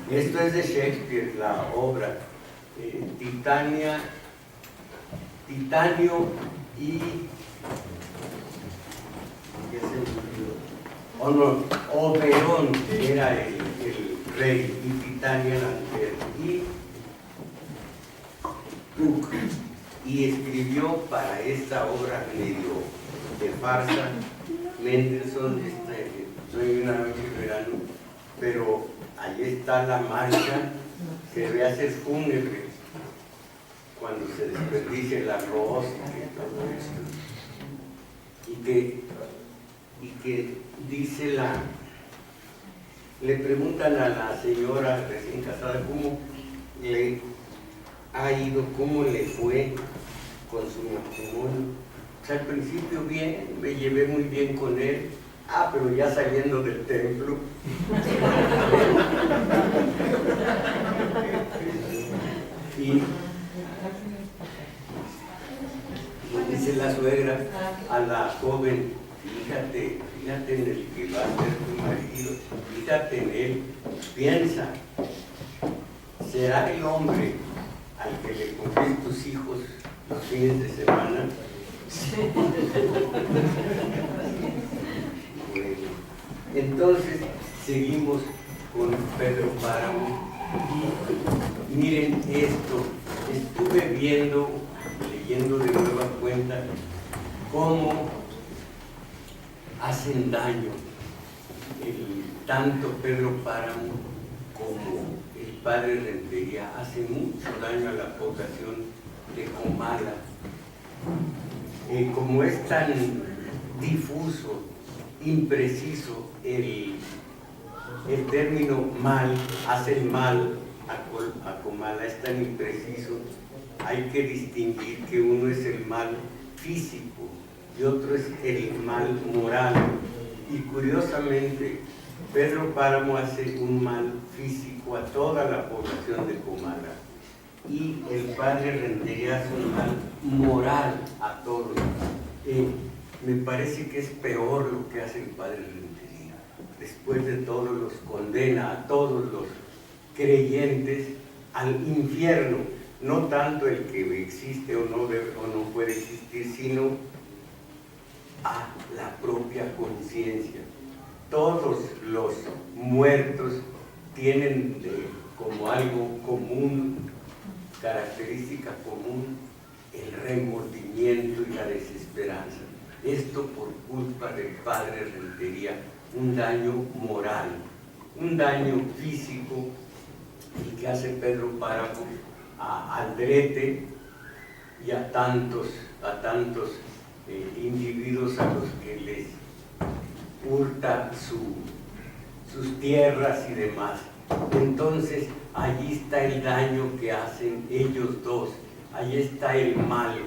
Esto es de Shakespeare, la obra Titanio y Oberón era el rey y Titania la mujer, y Puck, y escribió para esta obra medio de farsa Mendelssohn, Soy una noche de verano, pero ahí está la marcha que debe hacer fúnebre cuando se desperdicia el arroz y todo esto, y que dice le preguntan a la señora recién casada cómo le ha ido, cómo le fue con su matrimonio. O sea, al principio bien, me llevé muy bien con él, pero ya saliendo del templo y dice la suegra a la joven: fíjate en el que va a ser tu marido, fíjate en él, piensa, ¿será el hombre al que le confíes tus hijos los fines de semana? Bueno, entonces seguimos con Pedro Páramo y miren esto, estuve leyendo de nueva cuenta cómo hacen daño tanto Pedro Páramo como el padre Rentería, hace mucho daño a la población de Comala. Como es tan difuso, impreciso el término mal, hace el mal a Comala, es tan impreciso, hay que distinguir que uno es el mal físico y otro es el mal moral. Y curiosamente, Pedro Páramo hace un mal físico a toda la población de Comala y el padre Rentería hace un mal moral a todos. Me parece que es peor lo que hace el padre Rentería. Después de todo los condena a todos los creyentes al infierno, no tanto el que existe o no puede existir, sino a la propia conciencia. Todos los muertos tienen como algo común, característica común, el remordimiento y la desesperanza. Esto por culpa del padre Rentería, un daño moral, un daño físico, y que hace Pedro Páramo a Aldrete y a tantos individuos a los que les hurta sus tierras y demás. Entonces allí está el daño que hacen ellos dos, allí está el mal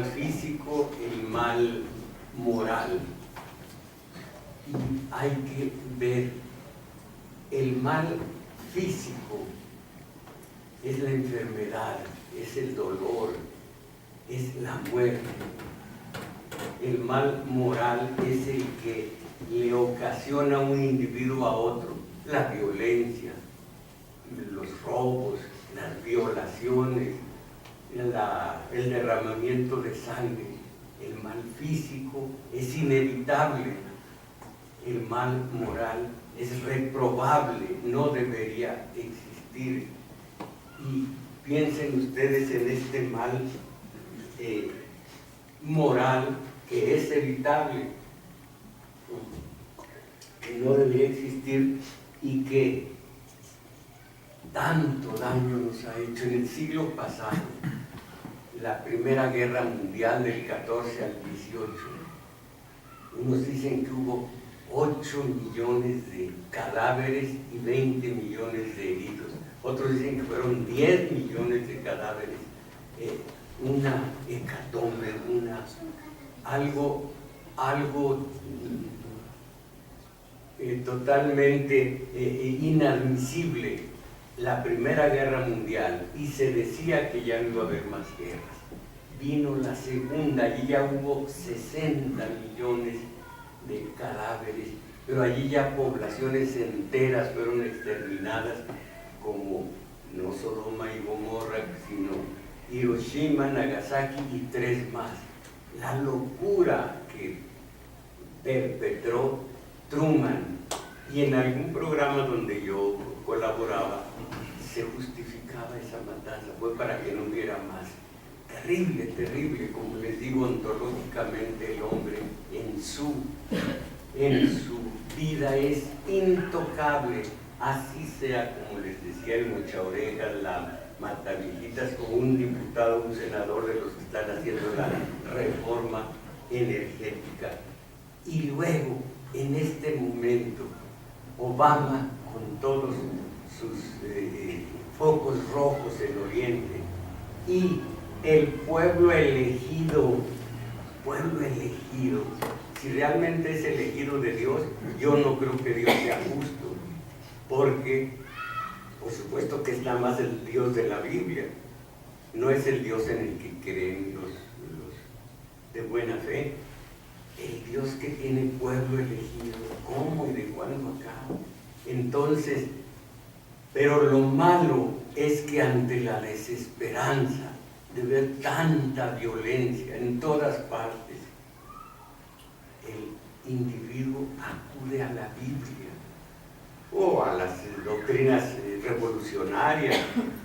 físico, el mal moral. Y hay que ver, el mal físico es la enfermedad, es el dolor, es la muerte. El mal moral es el que le ocasiona a un individuo a otro la violencia, los robos, las violaciones, el derramamiento de sangre. El mal físico es inevitable, el mal moral es reprobable, no debería existir. Y piensen ustedes en este mal moral que es evitable, que no debería existir y que tanto daño nos ha hecho. En el siglo pasado, la Primera Guerra Mundial del 14 al 18, unos dicen que hubo 8 millones de cadáveres y 20 millones de heridos. Otros dicen que fueron 10 millones de cadáveres. Una hecatombe, algo totalmente inadmisible, la Primera Guerra Mundial, y se decía que ya no iba a haber más guerras. Vino la Segunda y ya hubo 60 millones de cadáveres pero allí ya poblaciones enteras fueron exterminadas, como no Sodoma y Gomorra, sino Hiroshima, Nagasaki y 3 más. La locura que perpetró Truman, y en algún programa donde yo colaboraba se justificaba esa matanza, fue para que no hubiera más. Terrible, terrible, como les digo, ontológicamente el hombre en su vida es intocable, así sea, como les decía el Mochaorejas, la Mataviejitas, o un diputado, un senador de los que están haciendo la reforma energética. Y luego, en este momento, Obama, con todos sus focos rojos en Oriente, y el pueblo elegido, si realmente es elegido de Dios, yo no creo que Dios sea justo, porque por supuesto que es nada más el Dios de la Biblia, no es el Dios en el que creen los de buena fe, el Dios que tiene pueblo elegido, ¿cómo y de cuándo acá? Entonces, pero lo malo es que ante la desesperanza de ver tanta violencia en todas partes, el individuo acude a la Biblia o a las doctrinas revolucionarias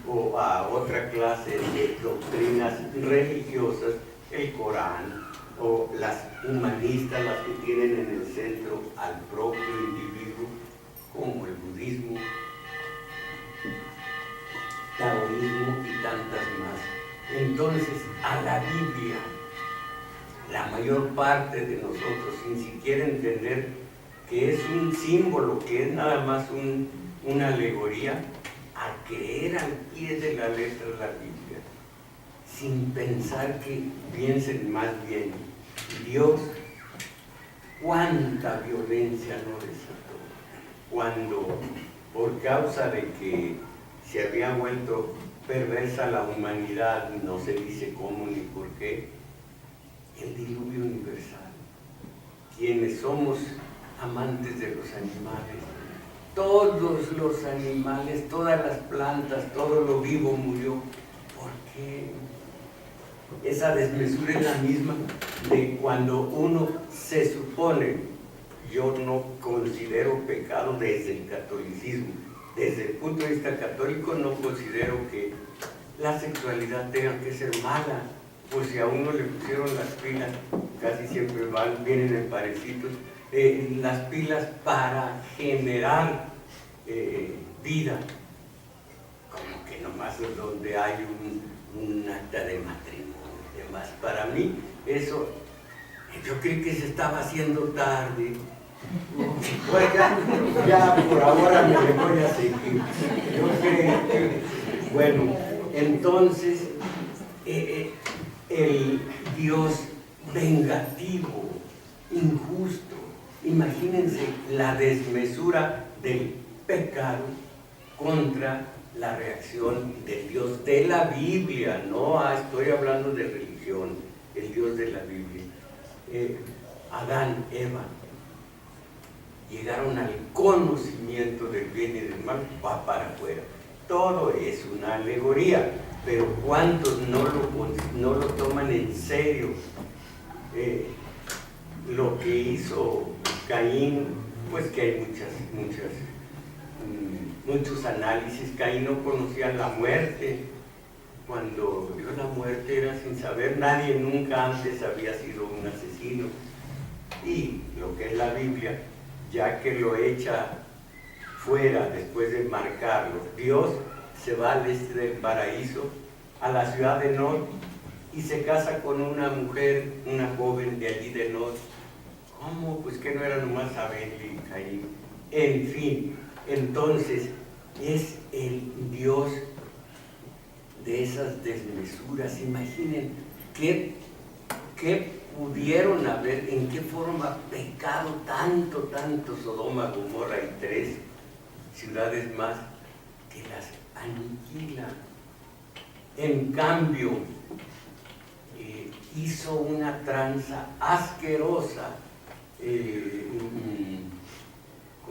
o a otra clase de doctrinas religiosas, el Corán o las humanistas, las que tienen en el centro al propio individuo, como el budismo, taoísmo y tantas más. Entonces, a la Biblia, la mayor parte de nosotros, sin siquiera entender que es un símbolo, que es nada más una alegoría, a creer al pie de la letra de la Biblia, sin pensar que piensen más bien, Dios, cuánta violencia no desató, cuando por causa de que se había vuelto perversa la humanidad, no se dice cómo ni por qué, el diluvio universal. Quienes somos amantes de los animales, todos los animales, todas las plantas, todo lo vivo murió. ¿Por qué? Esa desmesura es la misma de cuando uno se supone, yo no considero pecado desde el catolicismo, desde el punto de vista católico no considero que la sexualidad tenga que ser mala, pues si a uno le pusieron las pilas, casi siempre vienen en parecitos, las pilas para generar vida, como que nomás es donde hay un acta de matrimonio y demás. Para mí eso, yo creí que se estaba haciendo tarde. Pues ya por ahora me le voy a seguir. Yo creo que, bueno, entonces el Dios vengativo, injusto, imagínense la desmesura del pecado contra la reacción del Dios de la Biblia, no estoy hablando de religión, el Dios de la Biblia. Adán, Eva, llegaron al conocimiento del bien y del mal, va para afuera. Todo es una alegoría, pero ¿cuántos no lo toman en serio? Lo que hizo Caín, pues que hay muchos análisis. Caín no conocía la muerte. Cuando vio la muerte era sin saber, nadie nunca antes había sido un asesino. Y lo que es la Biblia, ya que lo echa fuera después de marcarlo, Dios se va al este del paraíso, a la ciudad de Nod, y se casa con una mujer, una joven de allí de Nod. ¿Cómo? Pues que no era nomás Abel y Caín. En fin, entonces es el Dios de esas desmesuras. Imaginen qué pudieron haber, en qué forma pecado tanto Sodoma, Gomorra y 3 ciudades más, que las aniquila. En cambio, hizo una tranza asquerosa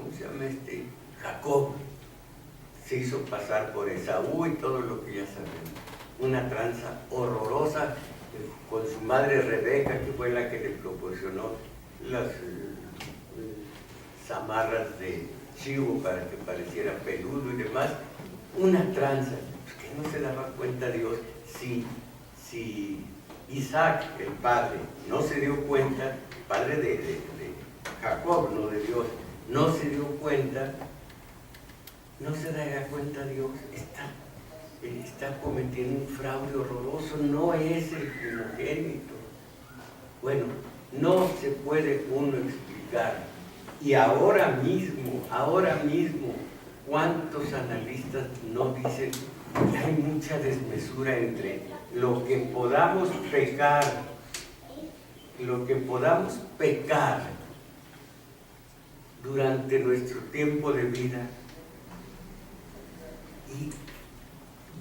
¿cómo se llama Jacob se hizo pasar por Esaú y todo lo que ya sabemos. Una tranza horrorosa con su madre Rebeca, que fue la que le proporcionó las zamarras de chivo para que pareciera peludo y demás. Una tranza, que no se daba cuenta Dios. Si Isaac, el padre, no se dio cuenta, padre de Jacob, no de Dios, no se dio cuenta, no se dará cuenta Dios, está cometiendo un fraude horroroso, no es el primogénito. Bueno, no se puede uno explicar. Y ahora mismo, ¿cuántos analistas no dicen que hay mucha desmesura entre lo que podamos pecar durante nuestro tiempo de vida y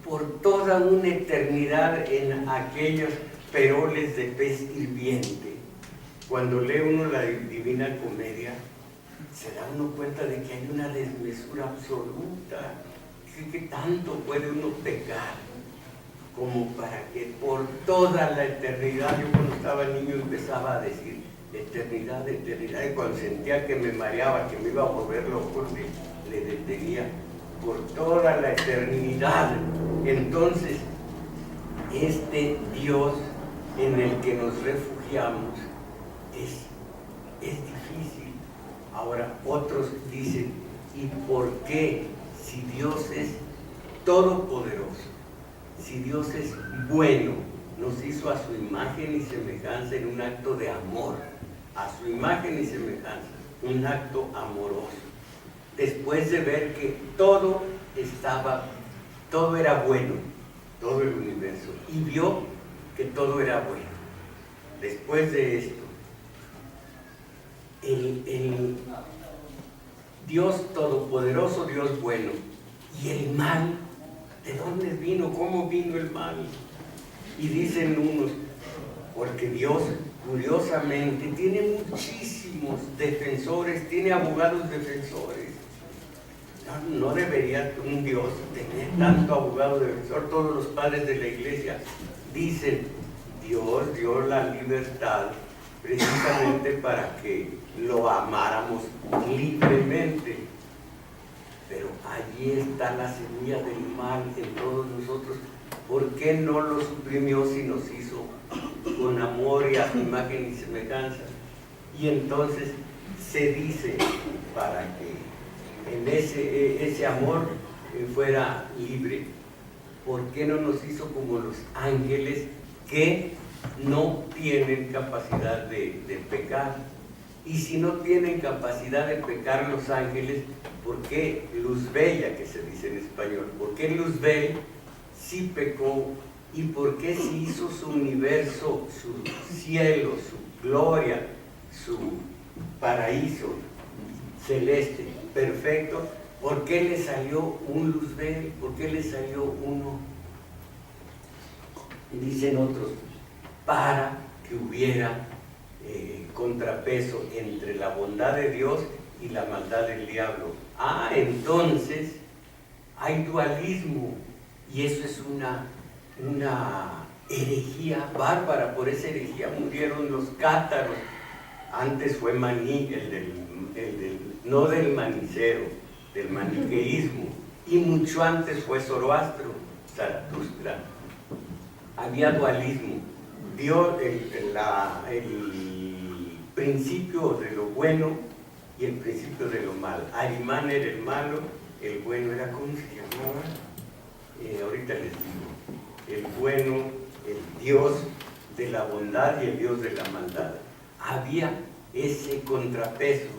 por toda una eternidad en aquellos peroles de pez hirviente? Cuando lee uno la Divina Comedia, se da uno cuenta de que hay una desmesura absoluta. ¿Qué tanto puede uno pecar como para que por toda la eternidad? Yo cuando estaba niño empezaba a decir eternidad, eternidad, y cuando sentía que me mareaba, que me iba a volver loco, le detenía por toda la eternidad. Entonces, este Dios en el que nos refugiamos es difícil. Ahora, otros dicen, ¿y por qué? Si Dios es todopoderoso, si Dios es bueno, nos hizo a su imagen y semejanza en un acto de amor, a su imagen y semejanza, un acto amoroso. Después de ver que todo era bueno, todo el universo, y vio que todo era bueno. Después de esto, el Dios todopoderoso, Dios bueno, y el mal, ¿de dónde vino? ¿Cómo vino el mal? Y dicen unos, porque Dios curiosamente tiene muchísimos defensores, tiene abogados defensores. No debería un Dios tener tanto abogado defensor. Todos los padres de la iglesia dicen, Dios dio la libertad precisamente para que lo amáramos libremente. Pero allí está la semilla del mal en todos nosotros. ¿Por qué no lo suprimió si nos hizo con amor y a su imagen y semejanza? Y entonces se dice, para que en ese amor fuera libre, ¿por qué no nos hizo como los ángeles que no tienen capacidad de pecar? Y si no tienen capacidad de pecar los ángeles, ¿por qué Luzbel, que se dice en español, por qué Luzbel sí pecó? ¿Y por qué se hizo su universo, su cielo, su gloria, su paraíso celeste perfecto? ¿Por qué le salió un Luzbel? ¿Por qué le salió uno? Y dicen otros, para que hubiera contrapeso entre la bondad de Dios y la maldad del diablo. Entonces hay dualismo, y eso es una herejía bárbara. Por esa herejía murieron los cátaros. Antes fue Maní, no del manicero, del maniqueísmo, y mucho antes fue Zoroastro, Zaratustra. Había dualismo. Dio el principio de lo bueno y el principio de lo malo. Arimán era el malo, el bueno era, ¿cómo se llamaba? Ahorita les digo. El bueno, el Dios de la bondad y el Dios de la maldad. Había ese contrapeso,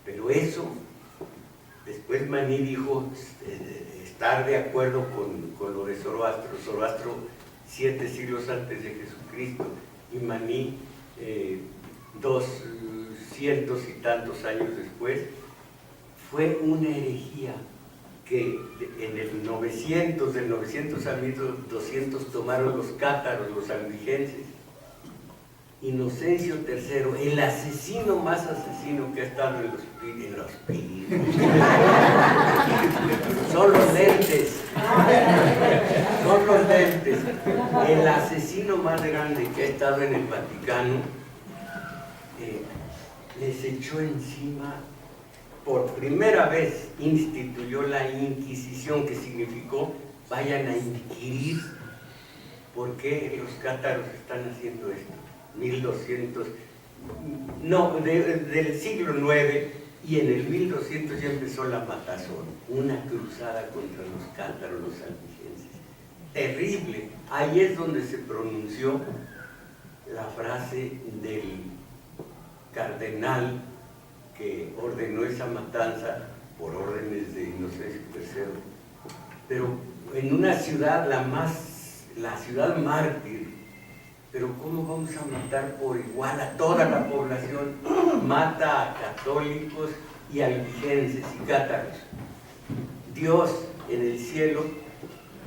pero eso, después Maní dijo estar de acuerdo con lo de Zoroastro. Zoroastro 7 siglos antes de Jesucristo, y Maní 200 y tantos años después. Fue una herejía que en el 900, del 900 al 1200 tomaron los cátaros, los albigenses, Inocencio III, el asesino más asesino que ha estado en los pinos. Son los lentes. Son los lentes. El asesino más grande que ha estado en el Vaticano les echó encima, por primera vez instituyó la Inquisición, que significó vayan a inquirir por qué los cátaros están haciendo esto. 1200, no, del siglo IX, y en el 1200 ya empezó la matazón, una cruzada contra los cátaros, los albigenses. Terrible. Ahí es donde se pronunció la frase del cardenal que ordenó esa matanza por órdenes de Inocencio III. Pero en una ciudad, la ciudad mártir. Pero ¿cómo vamos a matar por igual a toda la población? Mata a católicos y albigenses y cátaros. Dios en el cielo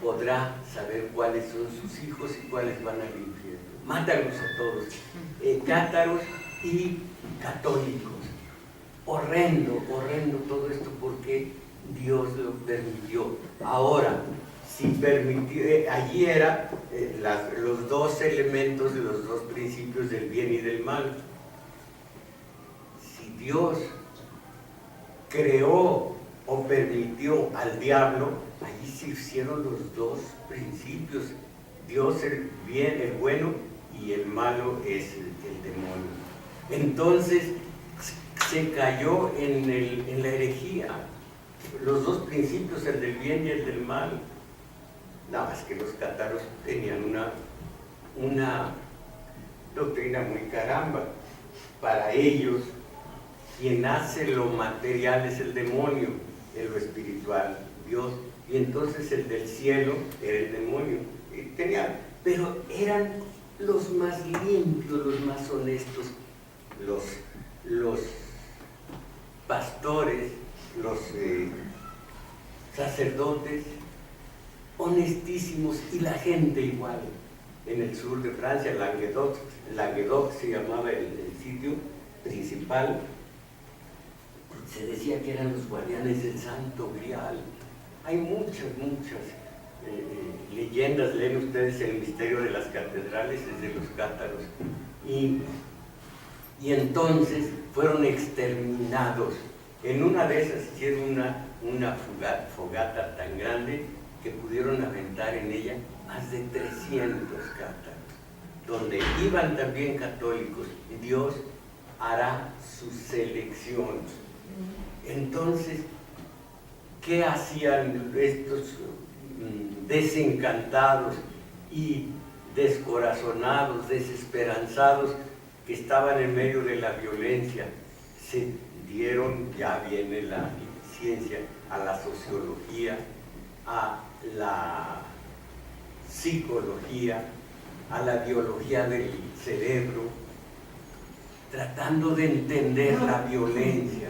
podrá saber cuáles son sus hijos y cuáles van al infierno. Mátalos a todos, cátaros y católicos. Horrendo, horrendo todo esto porque Dios lo permitió. Ahora, si permitió, allí eran los dos elementos, los dos principios del bien y del mal. Si Dios creó o permitió al diablo, allí se hicieron los dos principios. Dios el bien, el bueno, y el malo es el demonio. Entonces se cayó en la herejía. Los dos principios, el del bien y el del mal. Nada más que los cátaros tenían una doctrina muy caramba. Para ellos, quien hace lo material es el demonio, en lo espiritual, Dios, y entonces el del cielo era el demonio. Pero eran los más limpios, los más honestos, los pastores, los sacerdotes, honestísimos, y la gente igual. En el sur de Francia, Languedoc se llamaba el sitio principal, se decía que eran los guardianes del Santo Grial. Hay muchas leyendas. Leen ustedes el misterio de las catedrales, es de los cátaros, y entonces fueron exterminados. En una de esas hicieron una fogata tan grande que pudieron aventar en ella más de 300 cátaros, donde iban también católicos. Dios hará su selección. Entonces, ¿qué hacían estos desencantados y descorazonados, desesperanzados, que estaban en medio de la violencia? Se dieron, ya viene la ciencia, a la sociología, a la psicología, a la biología del cerebro, tratando de entender la violencia.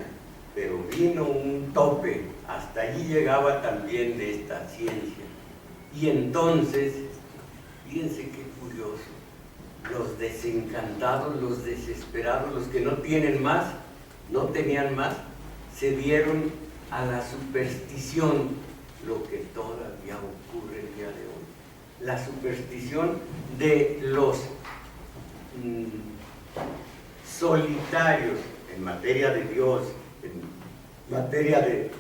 Pero vino un tope, hasta allí llegaba también de esta ciencia. Y entonces, fíjense qué curioso, los desencantados, los desesperados, los que no tienen más, no tenían más, se dieron a la superstición, lo que todavía ocurre el día de hoy. La superstición de los solitarios en materia de Dios, en materia de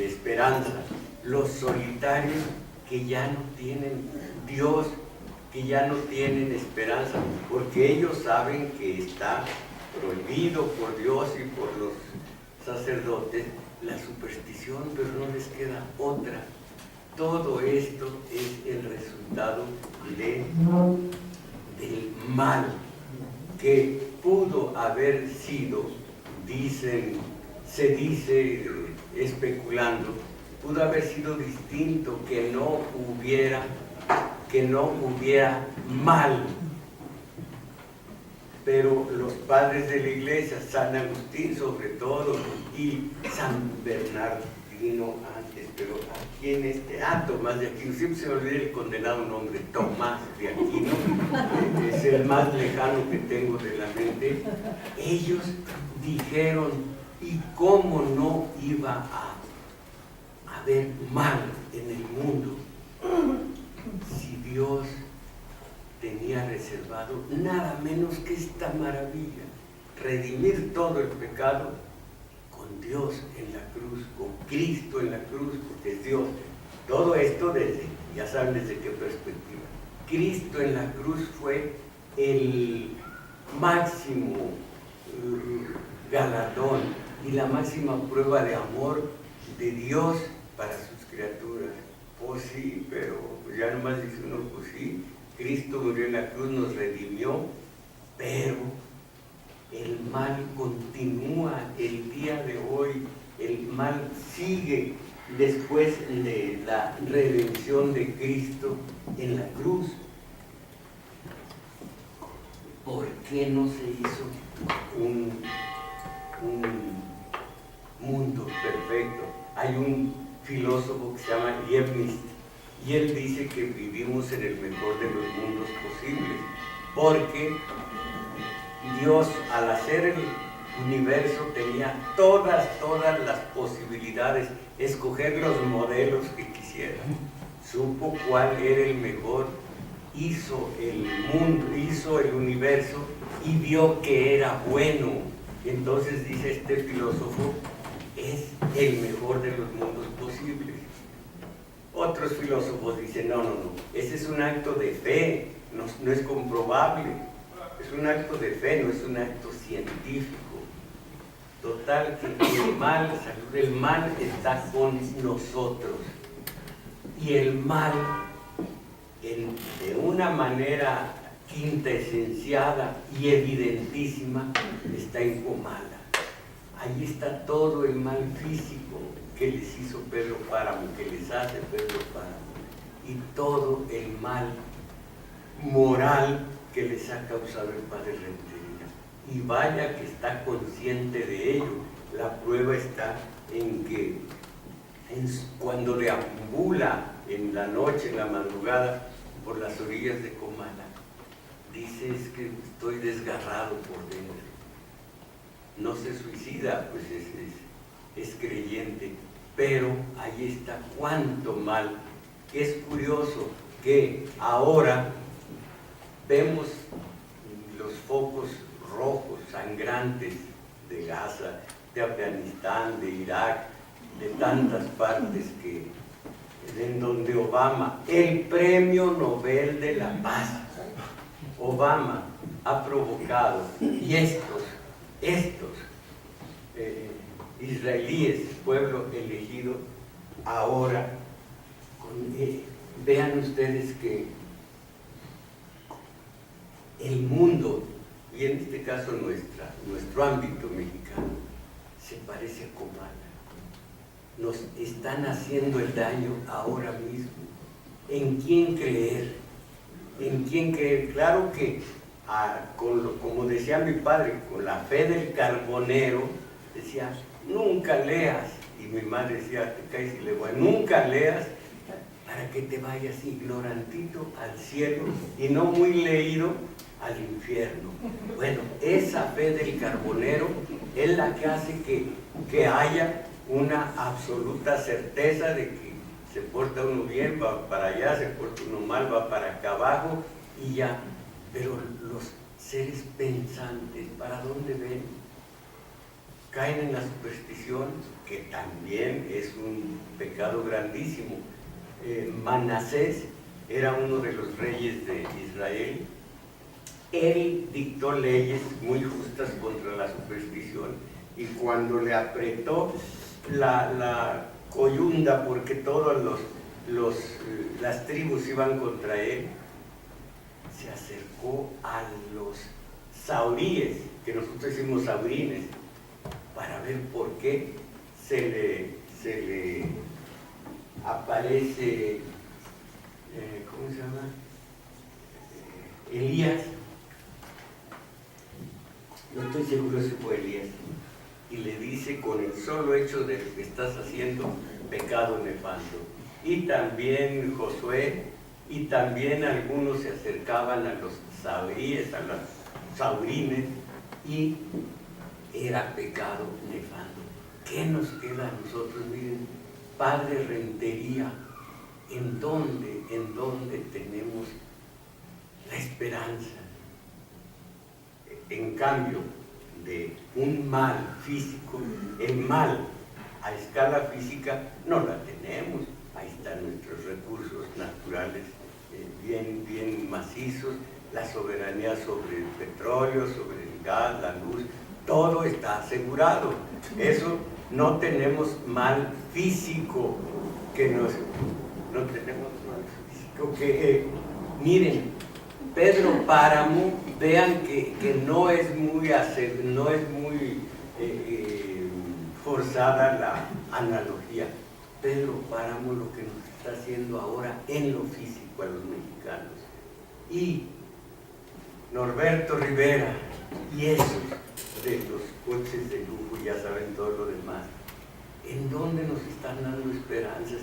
esperanza, los solitarios que ya no tienen Dios, que ya no tienen esperanza, porque ellos saben que está prohibido por Dios y por los sacerdotes la superstición, pero no les queda otra. Todo esto es el resultado del mal que pudo haber sido, se dice especulando, pudo haber sido distinto, que no hubiera mal. Pero los padres de la iglesia, San Agustín sobre todo, y San Bernardino Aquino antes, pero aquí en Tomás de Aquino, siempre se me olvida el condenado nombre, Tomás de Aquino, es el más lejano que tengo de la mente. Ellos dijeron, ¿y cómo no iba a haber mal en el mundo si Dios tenía reservado nada menos que esta maravilla, redimir todo el pecado con Dios en la cruz, con Cristo en la cruz, porque es Dios? Todo esto ya saben desde qué perspectiva. Cristo en la cruz fue el máximo galardón y la máxima prueba de amor de Dios para sus criaturas. Pues sí, pero ya nomás dice uno, pues sí, Cristo murió en la cruz, nos redimió, pero el mal continúa el día de hoy, el mal sigue después de la redención de Cristo en la cruz. ¿Por qué no se hizo un mundo perfecto? Hay un filósofo que se llama Leibniz y él dice que vivimos en el mejor de los mundos posibles, porque Dios, al hacer el universo, tenía todas las posibilidades, escoger los modelos que quisiera. Supo cuál era el mejor, hizo el mundo, hizo el universo y vio que era bueno. Entonces dice este filósofo, es el mejor de los mundos posibles. Otros filósofos dicen, no, ese es un acto de fe, no es comprobable. Es un acto de fe, no es un acto científico. Total, que el mal está con nosotros. Y el mal, de una manera quintesenciada y evidentísima, está en Comala. Allí está todo el mal físico que les hizo Pedro Páramo, que les hace Pedro Páramo. Y todo el mal moral que les ha causado el padre Rentería. Y vaya que está consciente de ello. La prueba está en que cuando deambula en la noche, en la madrugada, por las orillas de Comala, dice, es que estoy desgarrado por dentro. No se suicida, pues es creyente, pero ahí está cuánto mal. Es curioso que ahora vemos los focos rojos, sangrantes de Gaza, de Afganistán, de Irak, de tantas partes en donde Obama, el premio Nobel de la Paz, Obama ha provocado, y estos israelíes, pueblo elegido, ahora, vean ustedes que el mundo, y en este caso nuestro ámbito mexicano, se parece a Comala. Nos están haciendo el daño ahora mismo. ¿En quién creer? ¿En quién creer? Claro que, como decía mi padre, con la fe del carbonero, decía, nunca leas. Y mi madre decía, te caes y le voy, nunca leas para que te vayas ignorantito al cielo y no muy leído al infierno. Bueno, esa fe del carbonero es la que hace que haya una absoluta certeza de que se porta uno bien, va para allá, se porta uno mal, va para acá abajo y ya. Pero los seres pensantes, ¿para dónde ven? Caen en la superstición, que también es un pecado grandísimo. Manasés era uno de los reyes de Israel. Él dictó leyes muy justas contra la superstición y cuando le apretó la coyunda, porque todas las tribus iban contra él, se acercó a los sauríes, que nosotros decimos saurines, para ver por qué se le aparece, ¿cómo se llama? Elías. No estoy seguro si fue Elías. y le dice: con el solo hecho de lo que estás haciendo, pecado nefando. Y también Josué, y también algunos se acercaban a los sauríes, a los saurines, y era pecado nefando. ¿Qué nos queda a nosotros? Miren, Padre Rentería, ¿en dónde tenemos la esperanza? En cambio de un mal físico, el mal a escala física no la tenemos. Ahí están nuestros recursos naturales bien macizos, la soberanía sobre el petróleo, sobre el gas, la luz, todo está asegurado. Eso, no tenemos mal físico no tenemos mal físico miren, Pedro Páramo, vean que no es muy forzada la analogía. Pedro Páramo lo que nos está haciendo ahora en lo físico a los mexicanos. Y Norberto Rivera y esos de los coches de lujo, ya saben todo lo demás, ¿en dónde nos están dando esperanzas?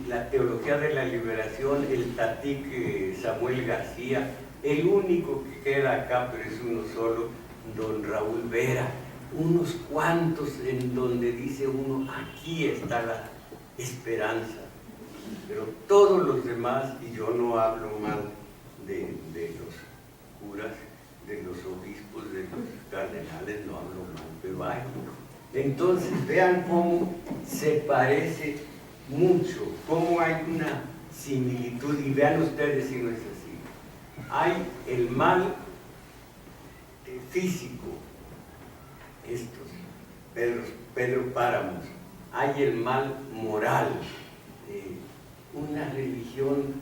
La teología de la liberación, el tatic Samuel García, el único que queda acá, pero es uno solo, don Raúl Vera, unos cuantos en donde dice uno, aquí está la esperanza. Pero todos los demás, y yo no hablo mal de los curas, de los obispos, de los cardenales, no hablo mal, pero hay. Entonces vean cómo se parece mucho, cómo hay una similitud, y vean ustedes si no es así. Hay el mal físico, estos Pedro Páramos, hay el mal moral, una religión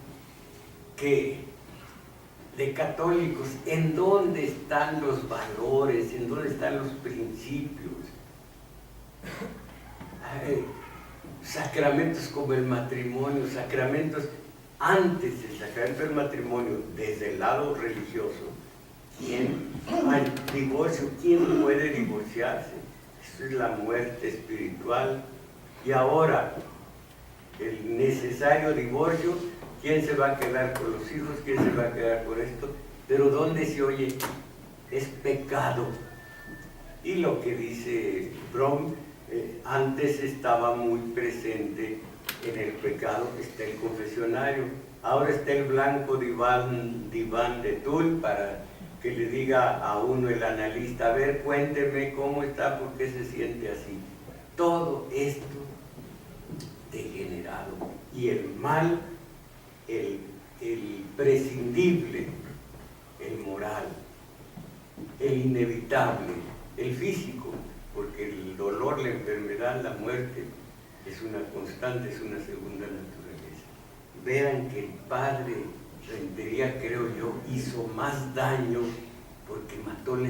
de católicos, ¿en dónde están los valores? ¿En dónde están los principios? Sacramentos como el matrimonio, sacramentos antes del sacramento del matrimonio, desde el lado religioso, al divorcio, ¿quién puede divorciarse? Eso es la muerte espiritual. Y ahora, el necesario divorcio, ¿quién se va a quedar con los hijos? ¿Quién se va a quedar con esto? Pero ¿dónde se oye? Es pecado. Y lo que dice Brom, antes estaba muy presente en el pecado, está el confesionario, ahora está el blanco diván de tul para que le diga a uno el analista, a ver, cuénteme cómo está, por qué se siente así. Todo esto degenerado, y el mal, el prescindible, el moral, el inevitable, el físico, porque el dolor, la enfermedad, la muerte es una constante, es una segunda naturaleza. Vean que el padre Rentería, creo yo, hizo más daño porque mató la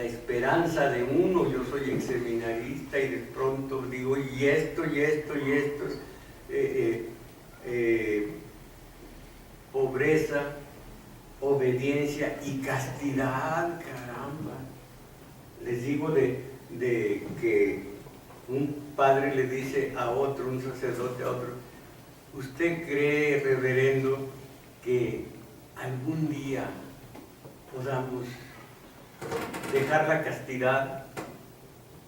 esperanza de uno. Yo soy exseminarista y de pronto digo, y esto, pobreza, obediencia y castidad, caramba. Les digo de que un padre le dice a otro, un sacerdote a otro, ¿usted cree, reverendo, que algún día podamos dejar la castidad?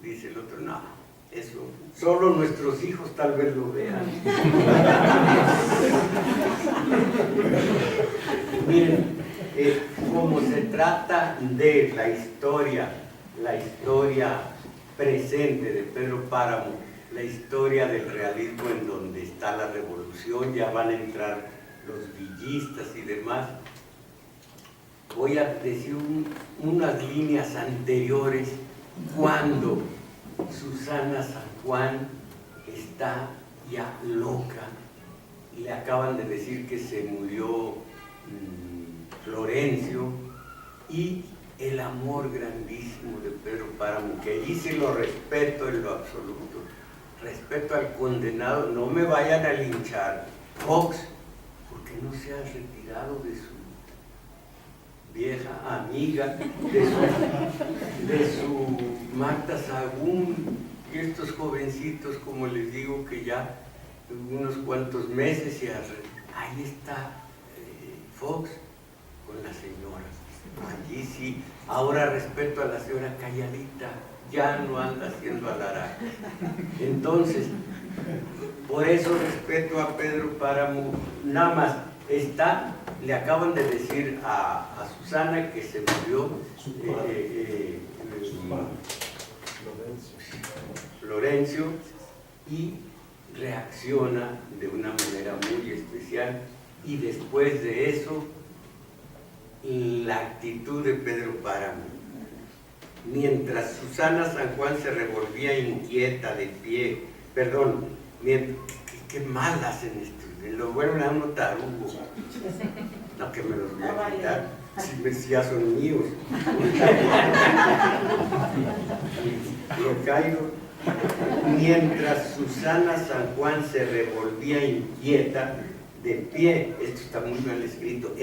Dice el otro, no, eso solo nuestros hijos tal vez lo vean. Miren, como se trata de la historia presente de Pedro Páramo, la historia del realismo en donde está la revolución, ya van a entrar los villistas y demás. Voy a decir unas líneas anteriores cuando Susana San Juan está ya loca y le acaban de decir que se murió Florencio, y el amor grandísimo de Pedro Páramo, que allí sí lo respeto en lo absoluto, respeto al condenado, no me vayan a linchar, Fox, porque no se ha retirado vieja amiga, de su Marta Sagún, y estos jovencitos, como les digo, que ya unos cuantos meses y ahí está Fox con la señora. Allí sí, ahora respeto a la señora calladita, ya no anda haciendo alará. Entonces, por eso respeto a Pedro Páramo. Nada más, le acaban de decir a Susana que se murió Florencio, y reacciona de una manera muy especial, y después de eso la actitud de Pedro Páramo. Mientras Susana San Juan se revolvía inquieta de pie, perdón, qué mal hacen esto, lo vuelven a uno tarugo, no que me los voy a quitar, si ya son míos. Lo caigo. Mientras Susana San Juan se revolvía inquieta de pie, esto está muy mal escrito,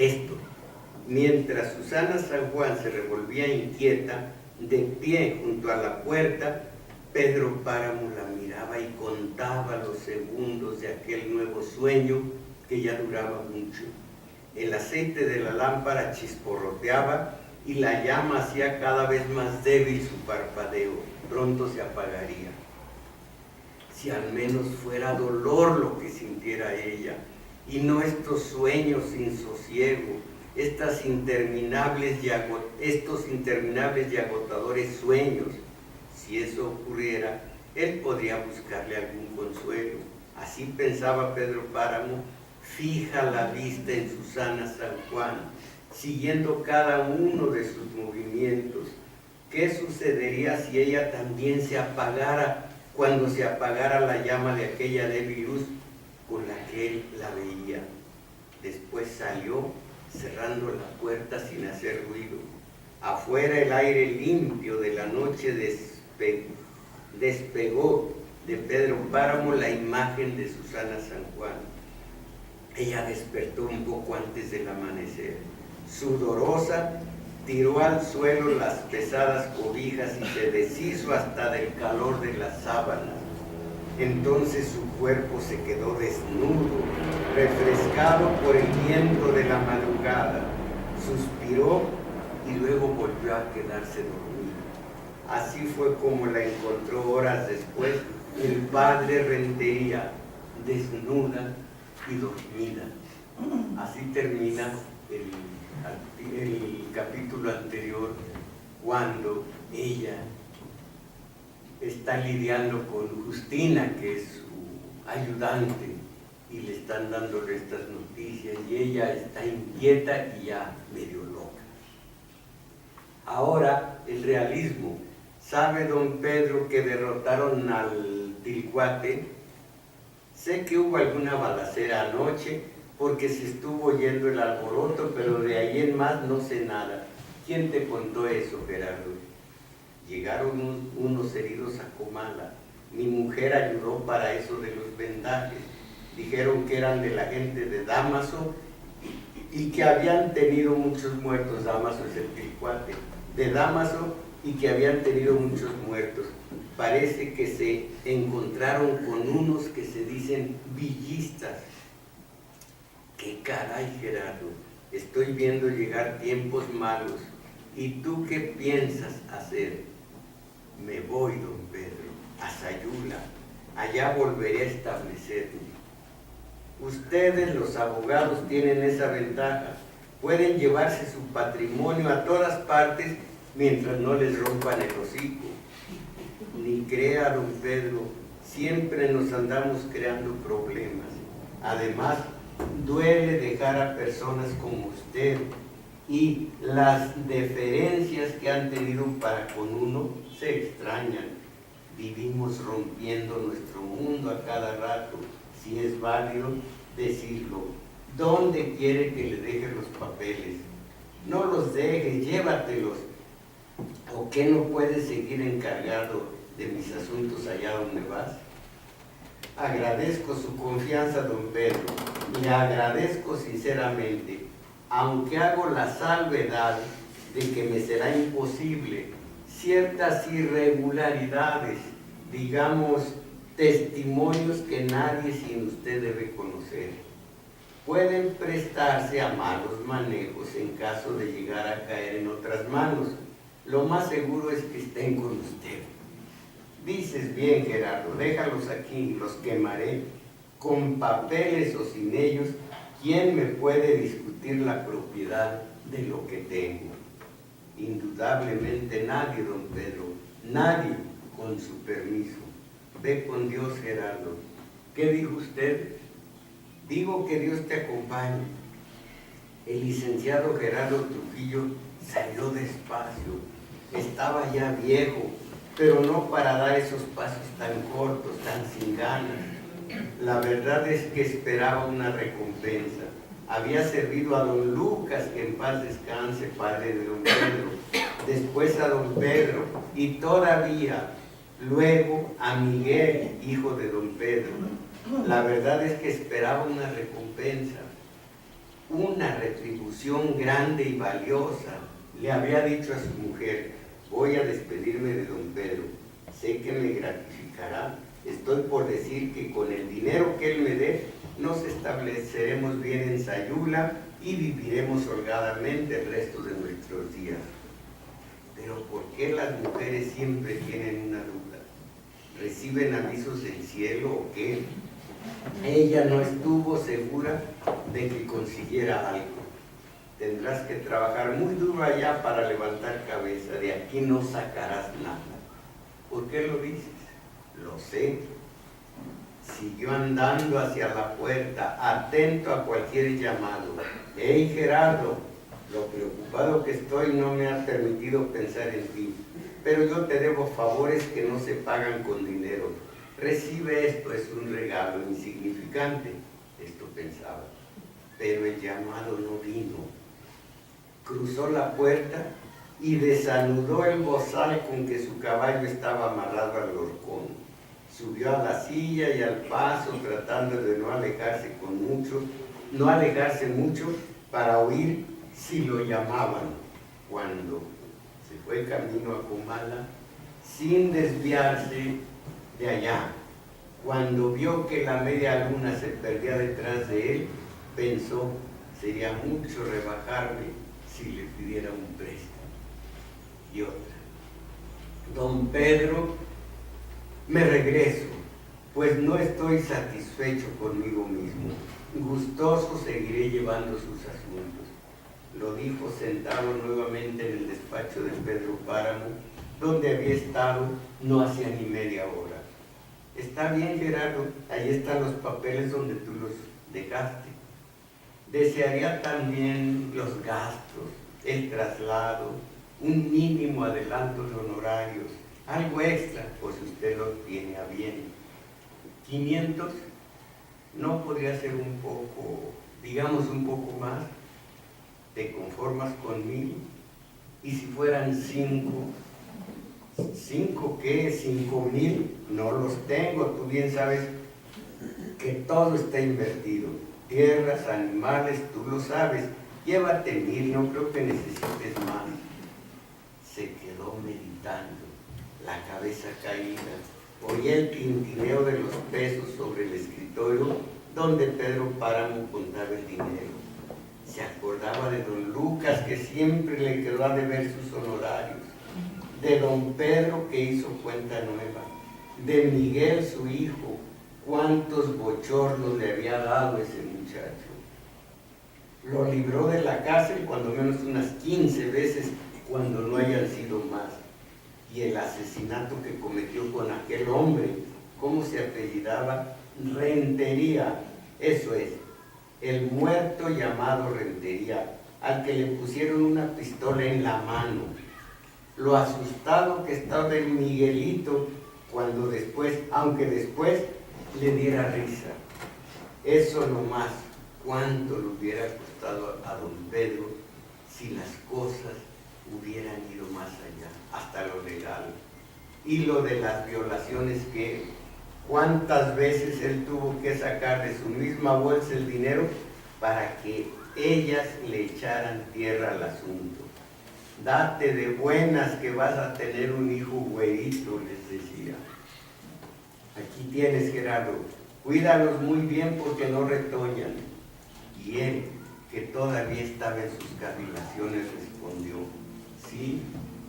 mientras Susana San Juan se revolvía inquieta de pie junto a la puerta, Pedro Páramo la miraba y contaba los segundos de aquel nuevo sueño que ya duraba mucho. El aceite de la lámpara chisporroteaba y la llama hacía cada vez más débil su parpadeo. Pronto se apagaría. Si al menos fuera dolor lo que sintiera ella, y no estos sueños sin sosiego, estos interminables y agotadores sueños. Si eso ocurriera, él podría buscarle algún consuelo. Así pensaba Pedro Páramo, fija la vista en Susana San Juan, siguiendo cada uno de sus movimientos. ¿Qué sucedería si ella también se apagara cuando se apagara la llama de aquella débil luz con la que él la veía? Después salió, cerrando la puerta sin hacer ruido. Afuera el aire limpio de la noche despegó de Pedro Páramo la imagen de Susana San Juan. Ella despertó un poco antes del amanecer. Sudorosa, tiró al suelo las pesadas cobijas y se deshizo hasta del calor de las sábanas. Entonces su cuerpo se quedó desnudo, refrescado por el viento de la madrugada. Suspiró y luego volvió a quedarse dormida. Así fue como la encontró horas después el padre Rentería, desnuda y dormida. Así termina el capítulo anterior, cuando ella está lidiando con Justina, que es su ayudante, y le están dando estas noticias, y ella está inquieta y ya medio loca. Ahora, el realismo. ¿Sabe don Pedro que derrotaron al Tilcuate? Sé que hubo alguna balacera anoche, porque se estuvo oyendo el alboroto, pero de ahí en más no sé nada. ¿Quién te contó eso, Gerardo? Llegaron unos heridos a Comala. Mi mujer ayudó para eso de los vendajes. Dijeron que eran de la gente de Dámaso y que habían tenido muchos muertos. Dámaso es el Tilcuate. De Dámaso, y que habían tenido muchos muertos. Parece que se encontraron con unos que se dicen villistas. ¡Qué caray, Gerardo! Estoy viendo llegar tiempos malos. ¿Y tú qué piensas hacer? Me voy, don Pedro, a Sayula. Allá volveré a establecerme. Ustedes, los abogados, tienen esa ventaja. Pueden llevarse su patrimonio a todas partes mientras no les rompan el hocico. Ni crea, don Pedro, siempre nos andamos creando problemas. Además, duele dejar a personas como usted, y las deferencias que han tenido para con uno se extrañan. Vivimos rompiendo nuestro mundo a cada rato, si es válido decirlo. ¿Dónde quiere que le deje los papeles? No los deje, llévatelos. ¿O qué no puedes seguir encargado de mis asuntos allá donde vas? Agradezco su confianza, don Pedro, le agradezco sinceramente. aunque hago la salvedad de que me será imposible ciertas irregularidades, digamos, testimonios que nadie sin usted debe conocer. Pueden prestarse a malos manejos en caso de llegar a caer en otras manos. Lo más seguro es que estén con usted. Dices bien, Gerardo, déjalos aquí, los quemaré, con papeles o sin ellos. ¿Quién me puede discutir la propiedad de lo que tengo? Indudablemente nadie, don Pedro, nadie, con su permiso. Ve con Dios, Gerardo. ¿Qué dijo usted? Digo que Dios te acompañe. El licenciado Gerardo Trujillo salió despacio. Estaba ya viejo, pero no para dar esos pasos tan cortos, tan sin ganas. La verdad es que esperaba una recompensa. Había servido a don Lucas, que en paz descanse, padre de don Pedro, después a don Pedro y todavía luego a Miguel, hijo de don Pedro. La verdad es que esperaba una recompensa, una retribución grande y valiosa. Le había dicho a su mujer: voy a despedirme de don Pedro, sé que me gratificará. Estoy por decir que con el dinero que él me dé, nos estableceremos bien en Sayula y viviremos holgadamente el resto de nuestros días. Pero ¿por qué las mujeres siempre tienen una duda? ¿Reciben avisos del cielo o qué? Ella no estuvo segura de que consiguiera algo. Tendrás que trabajar muy duro allá para levantar cabeza. De aquí no sacarás nada. ¿Por qué lo dices? Lo sé. Siguió andando hacia la puerta, atento a cualquier llamado. ¡Hey, Gerardo! Lo preocupado que estoy no me ha permitido pensar en ti, pero yo te debo favores que no se pagan con dinero. Recibe esto, es un regalo insignificante. Esto pensaba. Pero el llamado no vino. Cruzó la puerta y desanudó el bozal con que su caballo estaba amarrado al horcón. Subió a la silla y al paso, tratando de no alejarse mucho para oír si lo llamaban. Cuando se fue camino a Comala, sin desviarse de allá, cuando vio que la media luna se perdía detrás de él, pensó: sería mucho rebajarme si le pidiera un préstamo. Y otra: don Pedro, me regreso, pues no estoy satisfecho conmigo mismo. Gustoso seguiré llevando sus asuntos. Lo dijo sentado nuevamente en el despacho de Pedro Páramo, donde había estado no hacía ni media hora. Está bien, Gerardo, ahí están los papeles donde tú los dejaste. Desearía también los gastos, el traslado, un mínimo adelanto de honorarios, algo extra, pues usted lo tiene a bien. 500, ¿no podría ser un poco, digamos un poco más? ¿Te conformas con 1000? Y si fueran 5, ¿5 qué? 5000, no los tengo. Tú bien sabes que todo está invertido. Tierras, animales, tú lo sabes. Llévate 1000, no creo que necesites más. Se quedó meditando, la cabeza caída. Oía el tintineo de los pesos sobre el escritorio donde Pedro Páramo contaba el dinero. Se acordaba de don Lucas, que siempre le quedó a deber sus honorarios, de don Pedro, que hizo cuenta nueva, de Miguel, su hijo. Cuántos bochornos le había dado ese muchacho. Lo libró de la cárcel cuando menos unas 15 veces, cuando no hayan sido más. Y el asesinato que cometió con aquel hombre, ¿cómo se apellidaba? Rentería, eso es, el muerto llamado Rentería, al que le pusieron una pistola en la mano. Lo asustado que estaba el Miguelito, cuando después, aunque después le diera risa. Eso nomás, cuánto le hubiera costado a don Pedro si las cosas hubieran ido más allá, hasta lo legal. Y lo de las violaciones, que cuántas veces él tuvo que sacar de su misma bolsa el dinero para que ellas le echaran tierra al asunto. Date de buenas que vas a tener un hijo güerito, les decía. Aquí tienes, Gerardo, cuídalos muy bien porque no retoñan. Y él, que todavía estaba en sus cavilaciones, respondió, sí,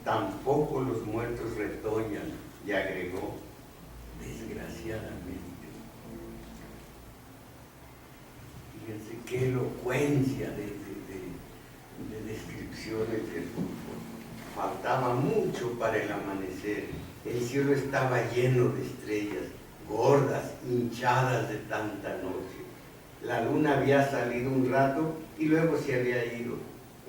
tampoco los muertos retoñan, y agregó, desgraciadamente. Fíjense qué elocuencia de descripciones del fútbol. Faltaba mucho para el amanecer. El cielo estaba lleno de estrellas, gordas, hinchadas de tanta noche. La luna había salido un rato y luego se había ido.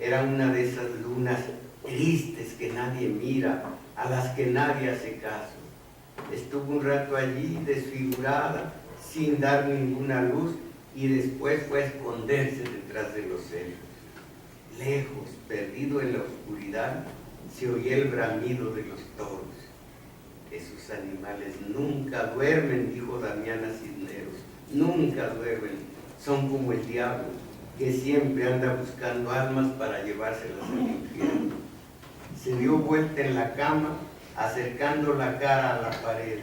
Era una de esas lunas tristes que nadie mira, a las que nadie hace caso. Estuvo un rato allí, desfigurada, sin dar ninguna luz, y después fue a esconderse detrás de los cerros. Lejos, perdido en la oscuridad, se oía el bramido de los toros. Esos animales nunca duermen, dijo Damiana Cisneros, nunca duermen, son como el diablo, que siempre anda buscando almas para llevárselas al infierno. Se dio vuelta en la cama, acercando la cara a la pared.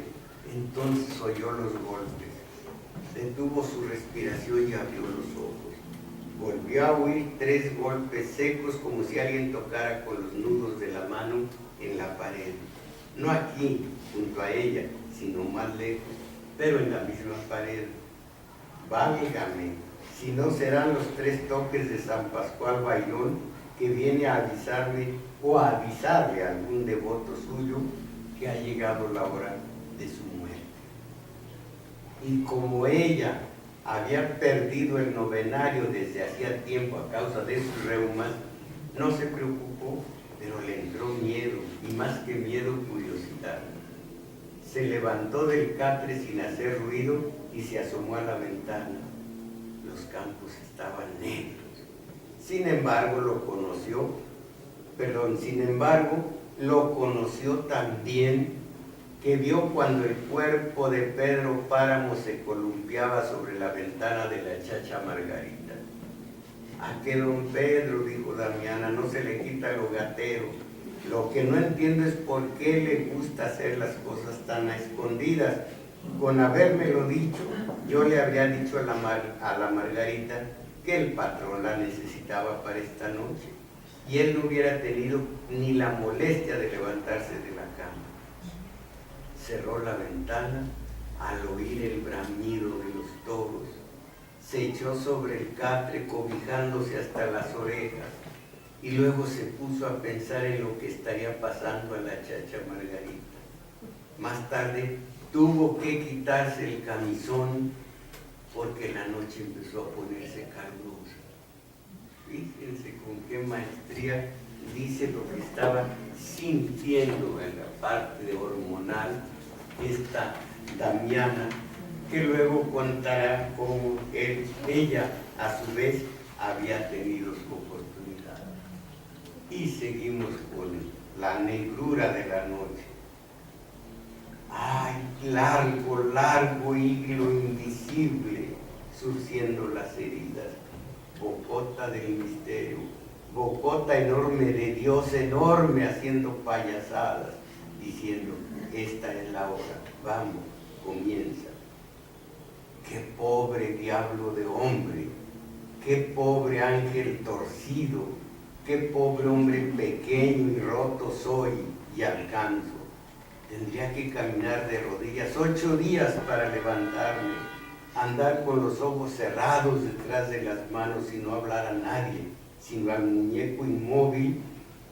Entonces oyó los golpes, detuvo su respiración y abrió los ojos. Volvió a oír 3 golpes secos, como si alguien tocara con los nudos de la mano en la pared. No aquí, junto a ella, sino más lejos, pero en la misma pared. Válgame, si no serán los 3 toques de San Pascual Bailón, que viene a avisarme o a avisarle a algún devoto suyo que ha llegado la hora de su muerte. Y como ella había perdido el novenario desde hacía tiempo a causa de sus reumas, no se preocupó, pero le entró miedo, y más que miedo, curiosidad. Se levantó del catre sin hacer ruido y se asomó a la ventana. Los campos estaban negros. Sin embargo, lo conoció tan bien que vio cuando el cuerpo de Pedro Páramo se columpiaba sobre la ventana de la chacha Margarita. ¿A qué don Pedro?, dijo Damiana, no se le quita lo gatero. Lo que no entiendo es por qué le gusta hacer las cosas tan a escondidas. Con habérmelo dicho, yo le habría dicho a la Margarita que el patrón la necesitaba para esta noche, y él no hubiera tenido ni la molestia de levantarse de la cama. Cerró la ventana al oír el bramido de los toros. Se echó sobre el catre cobijándose hasta las orejas y luego se puso a pensar en lo que estaría pasando a la chacha Margarita. Más tarde tuvo que quitarse el camisón porque la noche empezó a ponerse calurosa. Fíjense con qué maestría dice lo que estaba sintiendo en la parte hormonal esta Damiana, que luego contará cómo ella a su vez había tenido su oportunidad. Y seguimos con la negrura de la noche. ¡Ay, largo hilo invisible surciendo las heridas! Bocota del misterio, bocota enorme de Dios, enorme, haciendo payasadas, diciendo, esta es la hora, vamos, comienza. Qué pobre diablo de hombre, qué pobre ángel torcido, qué pobre hombre pequeño y roto soy y alcanzo. Tendría que caminar de rodillas 8 días para levantarme, andar con los ojos cerrados detrás de las manos y no hablar a nadie, sino al muñeco inmóvil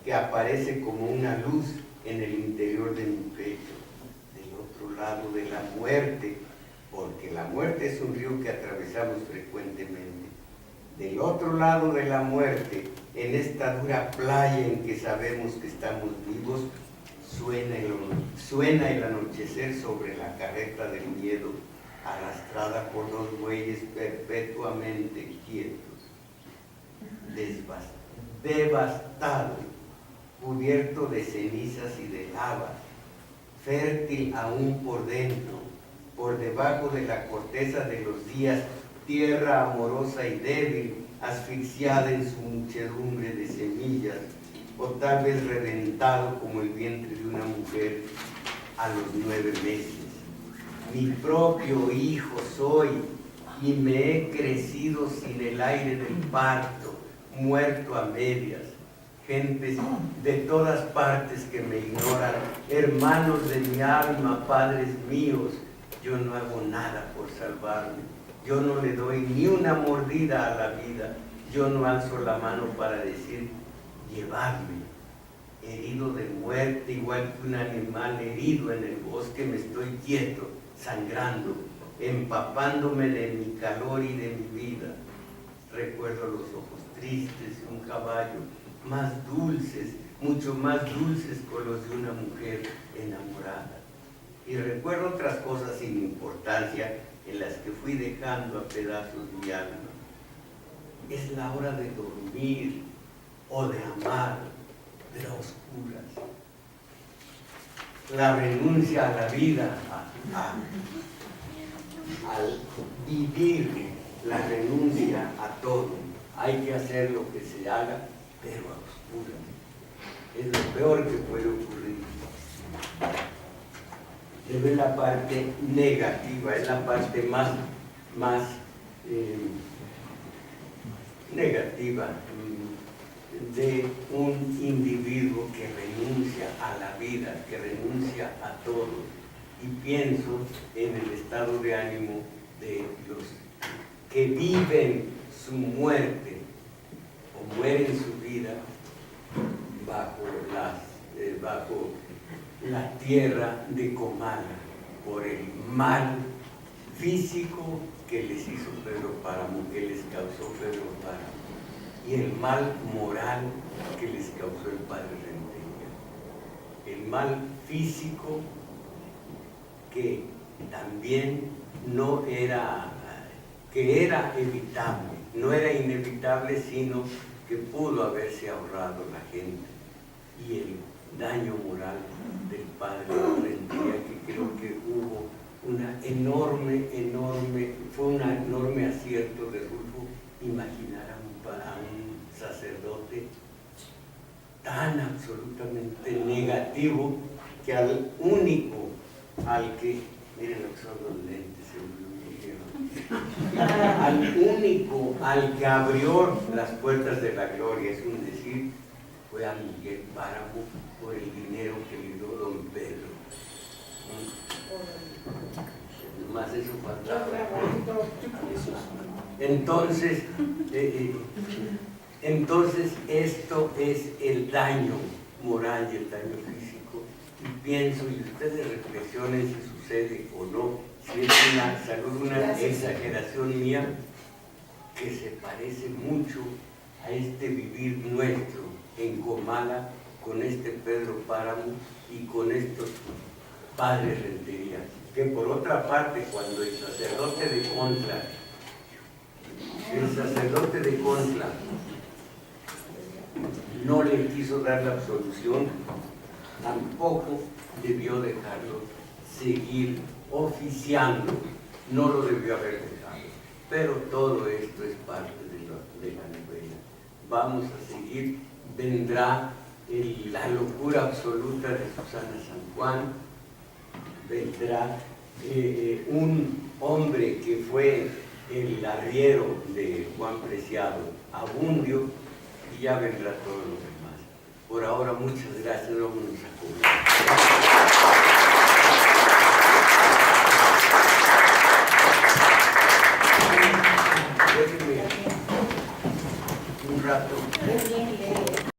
que aparece como una luz en el interior de mi pecho, del otro lado de la muerte, porque la muerte es un río que atravesamos frecuentemente. Del otro lado de la muerte, en esta dura playa en que sabemos que estamos vivos, suena el anochecer sobre la carreta del miedo, arrastrada por 2 bueyes perpetuamente quietos. Devastado, cubierto de cenizas y de lava, fértil aún por dentro, por debajo de la corteza de los días tierra amorosa y débil, asfixiada en su muchedumbre de semillas, o tal vez reventado como el vientre de una mujer a los 9 meses. Mi propio hijo soy y me he crecido sin el aire del parto, muerto a medias. Gentes de todas partes que me ignoran, hermanos de mi alma, padres míos, yo no hago nada por salvarme. Yo no le doy ni una mordida a la vida. Yo no alzo la mano para decir, llevadme. Herido de muerte, igual que un animal herido en el bosque, me estoy quieto, sangrando, empapándome de mi calor y de mi vida. Recuerdo los ojos tristes de un caballo, más dulces, mucho más dulces que los de una mujer enamorada. Y recuerdo otras cosas sin importancia en las que fui dejando a pedazos mi alma. Es la hora de dormir o de amar, pero a oscuras. La renuncia a la vida, al vivir, la renuncia a todo. Hay que hacer lo que se haga, pero a oscuras. Es lo peor que puede ocurrir. Es la parte negativa, es la parte más negativa de un individuo que renuncia a la vida, que renuncia a todo. Y pienso en el estado de ánimo de los que viven su muerte o mueren su vida bajo la tierra de Comala, por el mal físico que les hizo Pedro Páramo, que les causó Pedro Páramo, y el mal moral que les causó el padre Rentería. El mal físico que también que era evitable, no era inevitable, sino que pudo haberse ahorrado la gente, y el daño moral del padre Rentería, que creo que hubo fue un enorme acierto de Rulfo imaginar a un sacerdote tan absolutamente negativo, que al único al que, miren lo que son los lentes, al único al que abrió las puertas de la gloria, es un decir, fue a Miguel Páramo por el dinero que le dio don Pedro. Más eso faltaba. Entonces esto es el daño moral y el daño físico. Y pienso, y ustedes reflexionen si sucede o no, si es una exageración mía, que se parece mucho a este vivir nuestro en Comala, con este Pedro Páramo y con estos padres Rentería, que por otra parte, cuando el sacerdote de Contla no le quiso dar la absolución, tampoco debió dejarlo seguir oficiando, no lo debió haber dejado. Pero todo esto es parte de la novela. Vamos a seguir, vendrá la locura absoluta de Susana San Juan, vendrá un hombre que fue el arriero de Juan Preciado, Abundio, y ya vendrá todo lo demás. Por ahora, muchas gracias, vámonos a comer.